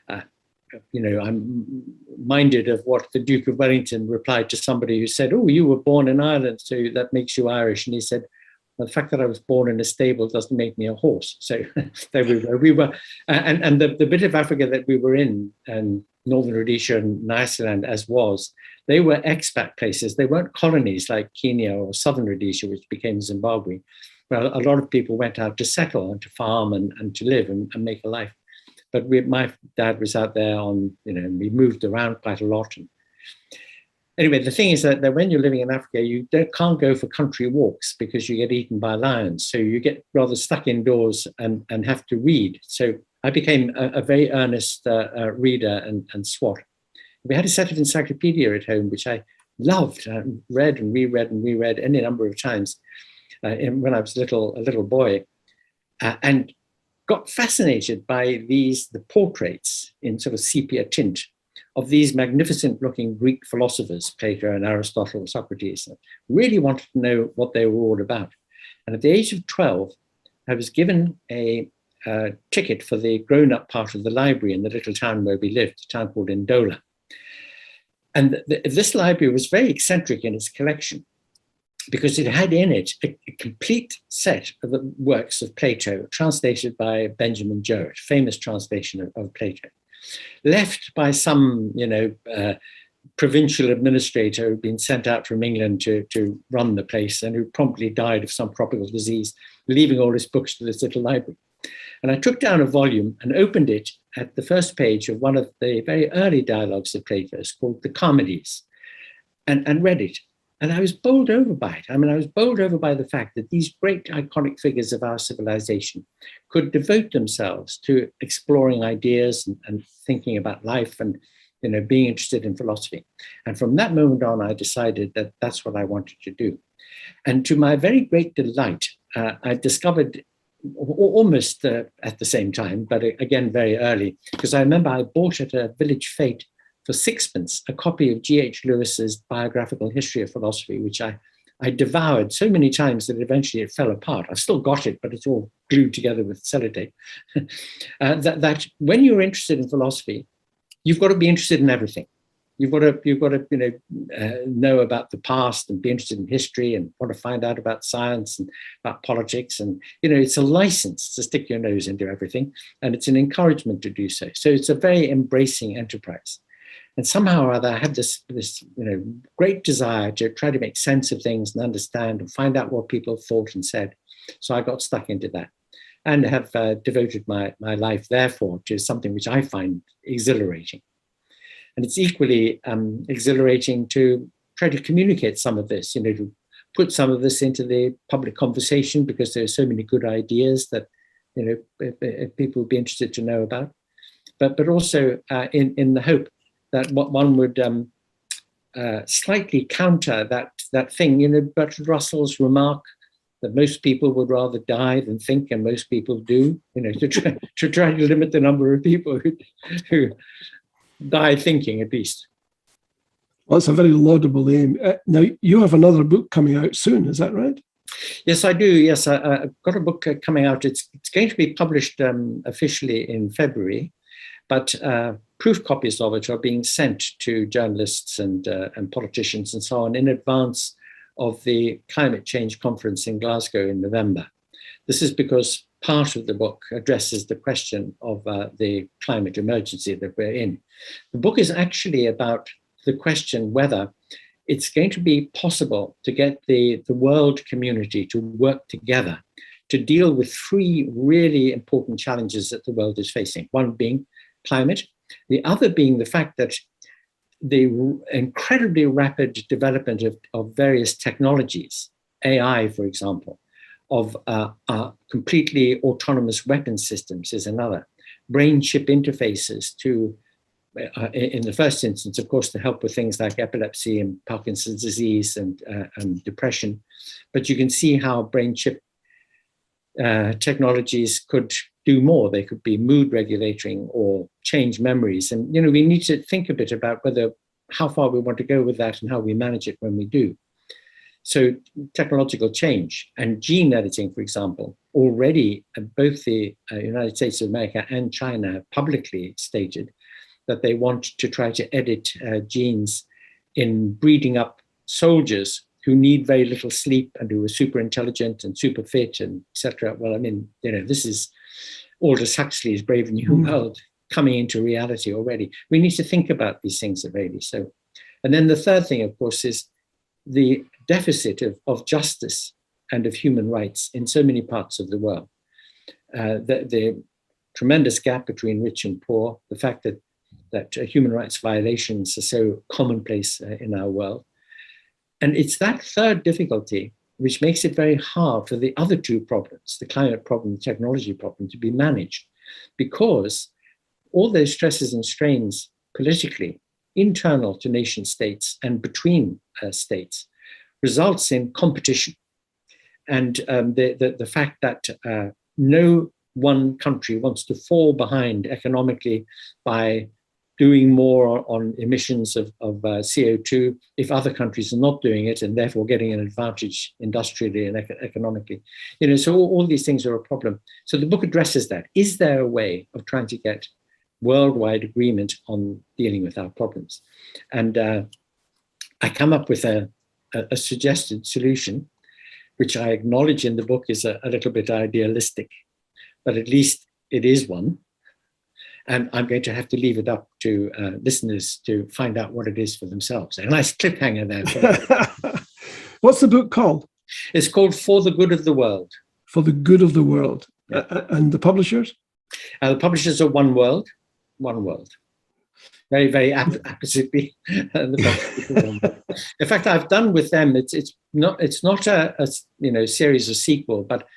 Speaker 2: I'm minded of what the Duke of Wellington replied to somebody who said, "Oh, you were born in Ireland, so that makes you Irish." And he said, well, the fact that I was born in a stable doesn't make me a horse. So there we were. And the bit of Africa that we were in, and Northern Rhodesia and Iceland as was, they were expat places. They weren't colonies like Kenya or Southern Rhodesia, which became Zimbabwe. Well, a lot of people went out to settle and to farm and to live and make a life. But my dad was out there we moved around quite a lot. And anyway, the thing is that when you're living in Africa, you can't go for country walks because you get eaten by lions. So you get rather stuck indoors and have to read. So I became a very earnest reader and swot. We had a set of encyclopedia at home, which I loved, read and reread any number of times when I was a little boy, and got fascinated by the portraits in sort of sepia tint of these magnificent looking Greek philosophers, Plato and Aristotle, Socrates. Really wanted to know what they were all about. And at the age of 12, I was given a ticket for the grown-up part of the library in the little town where we lived, a town called Ndola. And this library was very eccentric in its collection, because it had in it a complete set of the works of Plato, translated by Benjamin Jowett, famous translation of Plato, left by some, provincial administrator who'd been sent out from England to run the place and who promptly died of some tropical disease, leaving all his books to this little library. And I took down a volume and opened it at the first page of one of the very early dialogues of Plato's called The Comedies, and read it. And I was bowled over by it. I was bowled over by the fact that these great iconic figures of our civilization could devote themselves to exploring ideas and thinking about life and, being interested in philosophy. And from that moment on, I decided that that's what I wanted to do. And to my very great delight, I discovered almost at the same time, but again, very early, because I remember I bought at a village fete for sixpence a copy of G.H. Lewis's biographical history of philosophy, which I I devoured so many times that eventually it fell apart. I've still got it, but it's all glued together with sellotape. that when you're interested in philosophy, you've got to be interested in everything. You've got to know about the past and be interested in history and want to find out about science and about politics. And, it's a license to stick your nose into everything. And it's an encouragement to do so. So it's a very embracing enterprise. And somehow or other, I had this great desire to try to make sense of things and understand and find out what people thought and said. So I got stuck into that and have devoted my life, therefore, to something which I find exhilarating. And it's equally exhilarating to try to communicate some of this, to put some of this into the public conversation, because there are so many good ideas that, people would be interested to know about. But also in the hope that what one would slightly counter that thing, Bertrand Russell's remark that most people would rather die than think, and most people do, to try to limit the number of people who die thinking, at least.
Speaker 1: Well, it's a very laudable aim. Now, you have another book coming out soon, is that right?
Speaker 2: Yes, I do. Yes, I've got a book coming out. It's going to be published officially in February, but proof copies of it are being sent to journalists and politicians and so on in advance of the climate change conference in Glasgow in November. This is because part of the book addresses the question of the climate emergency that we're in. The book is actually about the question whether it's going to be possible to get the world community to work together to deal with three really important challenges that the world is facing. One being climate, the other being the fact that the incredibly rapid development of various technologies, AI, for example, of completely autonomous weapon systems is another. Brain-chip interfaces to, in the first instance, of course, to help with things like epilepsy and Parkinson's disease and depression. But you can see how brain-chip technologies could do more. They could be mood regulating or change memories. And, we need to think a bit about how far we want to go with that and how we manage it when we do. So technological change and gene editing, for example, already both the United States of America and China have publicly stated that they want to try to edit genes in breeding up soldiers who need very little sleep and who are super intelligent and super fit and etc. Well, this is Aldous Huxley's Brave New World coming into reality already. We need to think about these things really. So, and then the third thing, of course, is the deficit of justice and of human rights in so many parts of the world. The tremendous gap between rich and poor, the fact that human rights violations are so commonplace in our world. And it's that third difficulty which makes it very hard for the other two problems, the climate problem, the technology problem, to be managed, because all those stresses and strains politically, internal to nation states and between states, results in competition. And the fact that no one country wants to fall behind economically by doing more on emissions of CO2 if other countries are not doing it and therefore getting an advantage industrially and economically. So all these things are a problem. So the book addresses that. Is there a way of trying to get worldwide agreement on dealing with our problems? And I come up with a suggested solution, which I acknowledge in the book is a little bit idealistic, but at least it is one. And I'm going to have to leave it up to listeners to find out what it is for themselves. A nice cliffhanger there.
Speaker 1: What's the book called?
Speaker 2: It's called For the Good of the World.
Speaker 1: For the Good of the World.
Speaker 2: Yeah.
Speaker 1: And the publishers?
Speaker 2: The publishers are One World. One World. Very, very appositely. In fact, I've done with them. It's not a series or sequel, but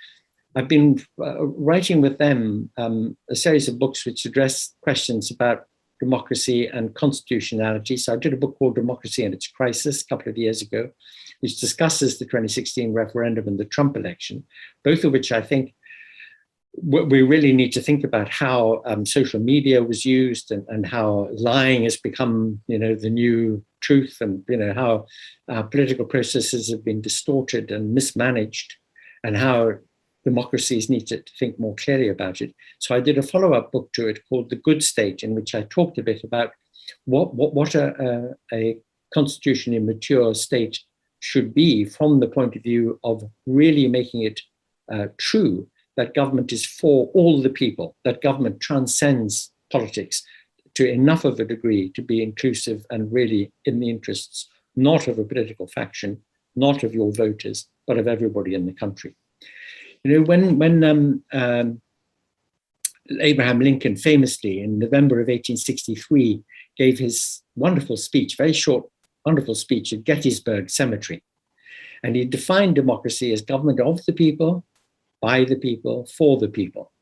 Speaker 2: I've been writing with them a series of books which address questions about democracy and constitutionality. So I did a book called Democracy and Its Crisis a couple of years ago, which discusses the 2016 referendum and the Trump election, both of which I think we really need to think about how social media was used and how lying has become, the new truth, and how our political processes have been distorted and mismanaged, and how democracies need to think more clearly about it. So I did a follow-up book to it called The Good State, in which I talked a bit about what a constitutionally mature state should be from the point of view of really making it true that government is for all the people, that government transcends politics to enough of a degree to be inclusive and really in the interests, not of a political faction, not of your voters, but of everybody in the country. When Abraham Lincoln famously in November of 1863 gave his wonderful speech, very short, wonderful speech at Gettysburg Cemetery, and he defined democracy as government of the people, by the people, for the people.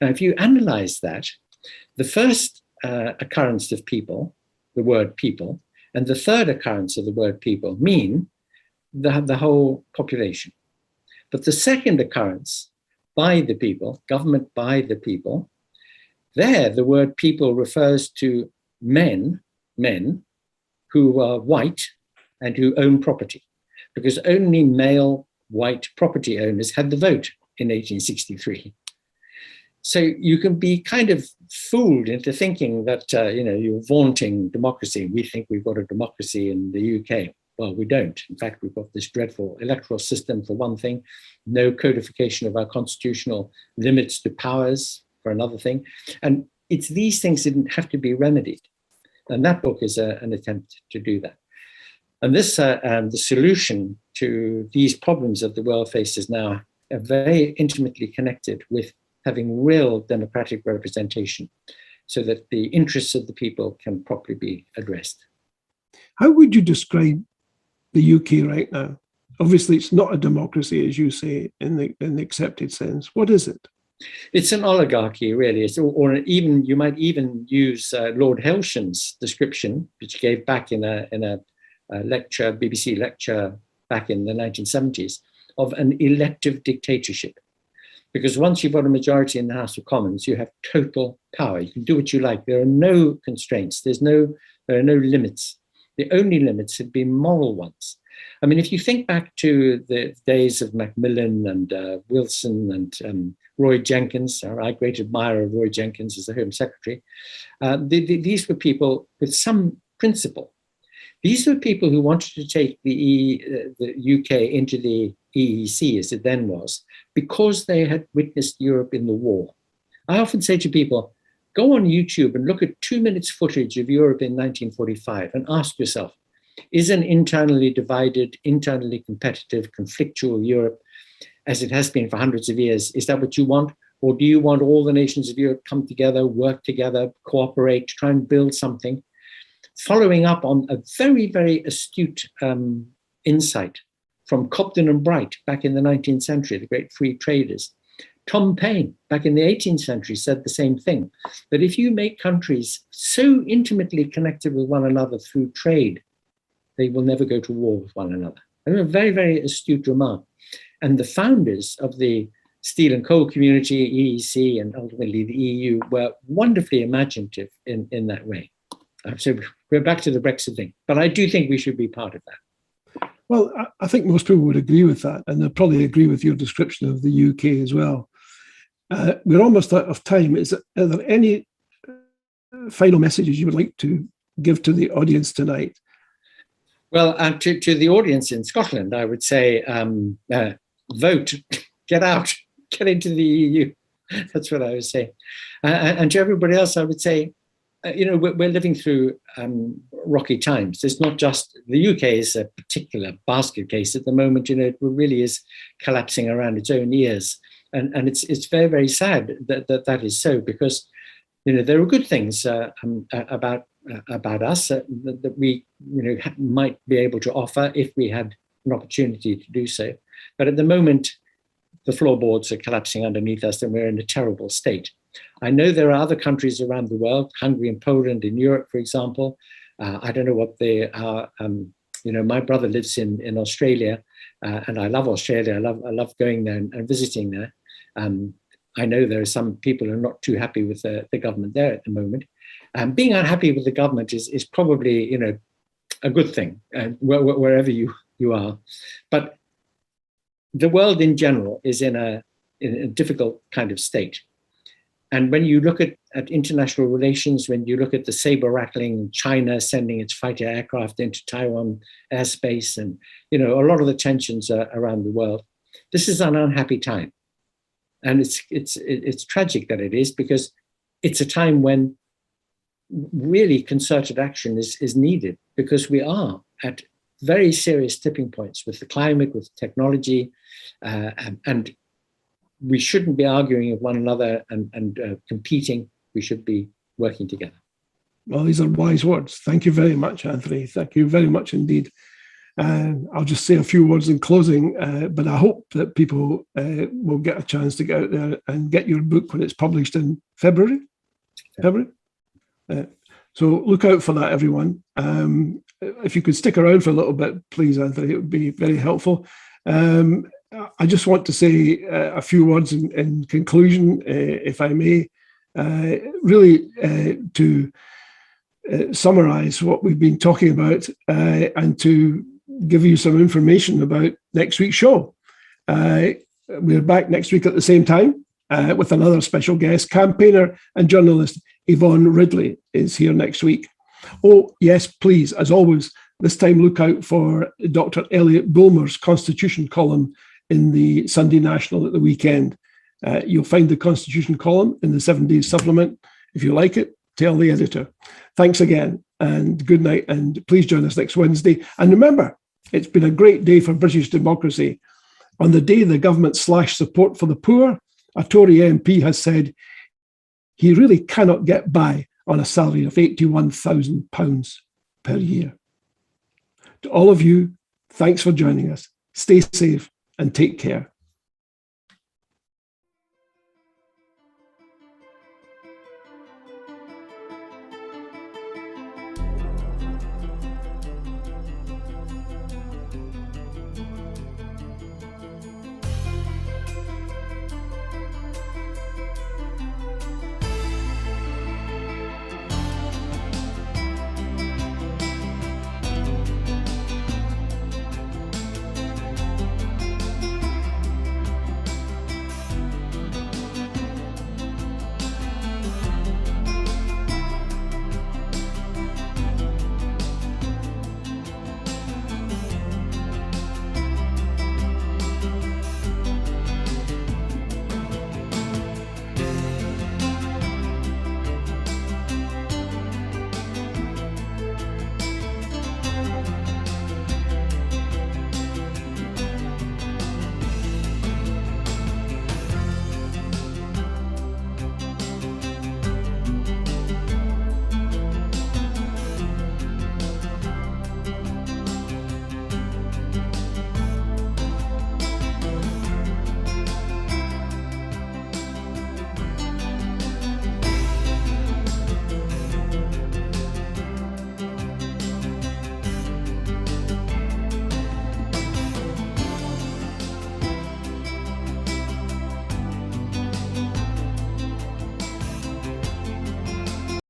Speaker 2: Now, if you analyze that, the first occurrence of people, the word people, and the third occurrence of the word people mean the whole population. But the second occurrence, by the people, government by the people, there the word people refers to men who are white and who own property, because only male white property owners had the vote in 1863. So you can be kind of fooled into thinking that, you're vaunting democracy. We think we've got a democracy in the UK. Well, we don't. In fact, we've got this dreadful electoral system for one thing, no codification of our constitutional limits to powers for another thing. And it's these things that have to be remedied. And that book is an attempt to do that. And this, the solution to these problems that the world faces now are very intimately connected with having real democratic representation so that the interests of the people can properly be addressed.
Speaker 1: How would you describe the UK right now? Obviously, it's not a democracy, as you say, in the accepted sense. What is it?
Speaker 2: It's an oligarchy, really. Or even you might even use Lord Helsham's description, which he gave back in a lecture, BBC lecture back in the 1970s, of an elective dictatorship. Because once you've got a majority in the House of Commons, you have total power. You can do what you like. There are no constraints. There are no limits. The only limits have been moral ones. I mean, if you think back to the days of Macmillan and Wilson and Roy Jenkins, our great admirer of Roy Jenkins as the Home Secretary, these were people with some principle. These were people who wanted to take the UK into the EEC, as it then was, because they had witnessed Europe in the war. I often say to people, go on YouTube and look at 2 minutes footage of Europe in 1945 and ask yourself, is an internally divided, internally competitive, conflictual Europe, as it has been for hundreds of years, is that what you want? Or do you want all the nations of Europe come together, work together, cooperate, try and build something? Following up on a very, very astute insight from Cobden and Bright back in the 19th century, the great free traders. Tom Paine, back in the 18th century, said the same thing, that if you make countries so intimately connected with one another through trade, they will never go to war with one another. And a very, very astute remark. And the founders of the steel and coal community, EEC, and ultimately the EU were wonderfully imaginative in that way. So we're back to the Brexit thing, but I do think we should be part of that.
Speaker 1: Well, I think most people would agree with that, and they'll probably agree with your description of the UK as well. We're almost out of time. Are there any final messages you would like to give to the audience tonight?
Speaker 2: Well, to the audience in Scotland, I would say, vote, get out, get into the EU. That's what I would say. And to everybody else, I would say, we're living through rocky times. It's not just the UK is a particular basket case at the moment. It really is collapsing around its own ears, and it's very, very sad that is so, because there are good things about us that we might be able to offer if we had an opportunity to do so. But at the moment, the floorboards are collapsing underneath us, and we're in a terrible state. I know there are other countries around the world, Hungary and Poland in Europe, for example. I don't know what they are. My brother lives in Australia, and I love Australia. I love going there and visiting there. I know there are some people who are not too happy with the government there at the moment. Being unhappy with the government is probably, you know, a good thing, wherever you are. But the world in general is in a difficult kind of state. And when you look at international relations, when you look at the saber rattling, China sending its fighter aircraft into Taiwan airspace, and, you know, a lot of the tensions around the world, this is an unhappy time. And it's tragic that it is, because it's a time when really concerted action is needed, because we are at very serious tipping points with the climate, with technology, and we shouldn't be arguing with one another and competing. We should be working together.
Speaker 1: Well, these are wise words. Thank you very much, Anthony. Thank you very much indeed. I'll just say a few words in closing, but I hope that people will get a chance to get out there and get your book when it's published in February. So look out for that, everyone. If you could stick around for a little bit, please, Anthony, it would be very helpful. I just want to say a few words in conclusion, if I may, really to summarize what we've been talking about and to give you some information about next week's show. We're back next week at the same time with another special guest. Campaigner and journalist Yvonne Ridley is here next week. Oh, yes, please, as always, this time look out for Dr. Elliot Bulmer's Constitution column in the Sunday National at the weekend. You'll find the Constitution column in the 7 Days Supplement. If you like it, tell the editor. Thanks again, and good night, and please join us next Wednesday. And remember, it's been a great day for British democracy. On the day the government slashed support for the poor, a Tory MP has said he really cannot get by on a salary of £81,000 per year. To all of you, thanks for joining us. Stay safe and take care.